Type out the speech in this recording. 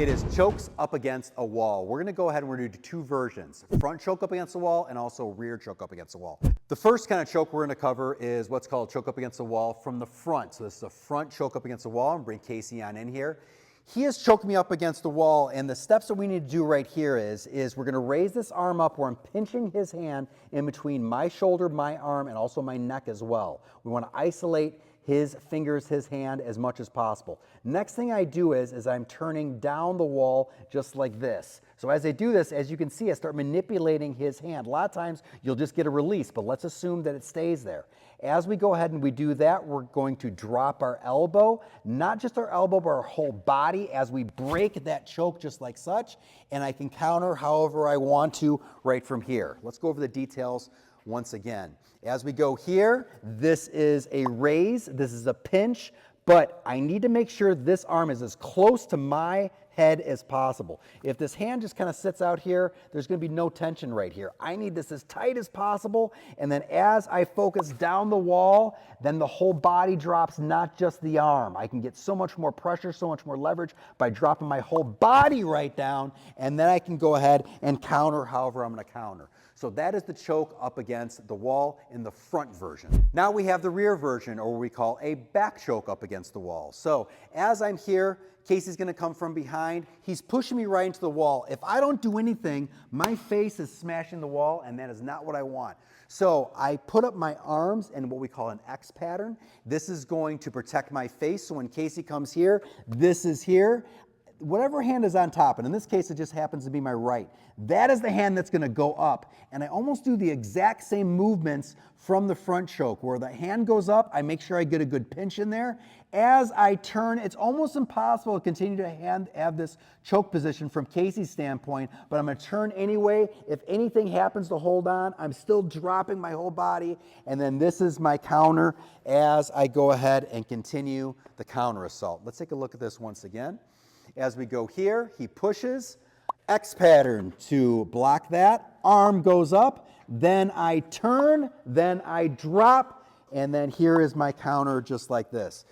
It is chokes up against a wall. We're gonna go ahead and we're gonna do two versions. Front choke up against the wall and also rear choke up against the wall. The first kind of choke we're gonna cover is what's called choke up against the wall from the front. So this is a front choke up against the wall. And bring Casey on in here. He has choked me up against the wall, and the steps that we need to do right here is we're gonna raise this arm up where I'm pinching his hand in between my shoulder, my arm, and also my neck as well. We wanna isolate his fingers, his hand as much as possible. Next thing I do is I'm turning down the wall just like this. So as I do this, as you can see, I start manipulating his hand. A lot of times you'll just get a release, but let's assume that it stays there. As we go ahead and we do that, we're going to drop our elbow, not just our elbow, but our whole body as we break that choke just like such, and I can counter however I want to right from here. Let's go over the details once again. As we go here, this is a raise, this is a pinch, but I need to make sure this arm is as close to my head as possible. If this hand just kind of sits out here, there's going to be no tension right here. I need this as tight as possible, and then as I focus down the wall, then the whole body drops, not just the arm. I can get so much more pressure, so much more leverage by dropping my whole body right down, and then I can go ahead and counter however I'm going to counter. So that is the choke up against the wall in the front version. Now we have the rear version, or what we call a back choke up against the wall. So as I'm here, Casey's gonna come from behind. He's pushing me right into the wall. If I don't do anything, my face is smashing the wall, and that is not what I want. So I put up my arms in what we call an X pattern. This is going to protect my face. So when Casey comes here, this is here. Whatever hand is on top, and in this case it just happens to be my right, that is the hand that's going to go up. And I almost do the exact same movements from the front choke. Where the hand goes up, I make sure I get a good pinch in there. As I turn, it's almost impossible to continue to have this choke position from Casey's standpoint, but I'm going to turn anyway. If anything happens to hold on, I'm still dropping my whole body, and then this is my counter as I go ahead and continue the counter assault. Let's take a look at this once again. As we go here, he pushes, X pattern to block that, arm goes up, then I turn, then I drop, and then here is my counter just like this.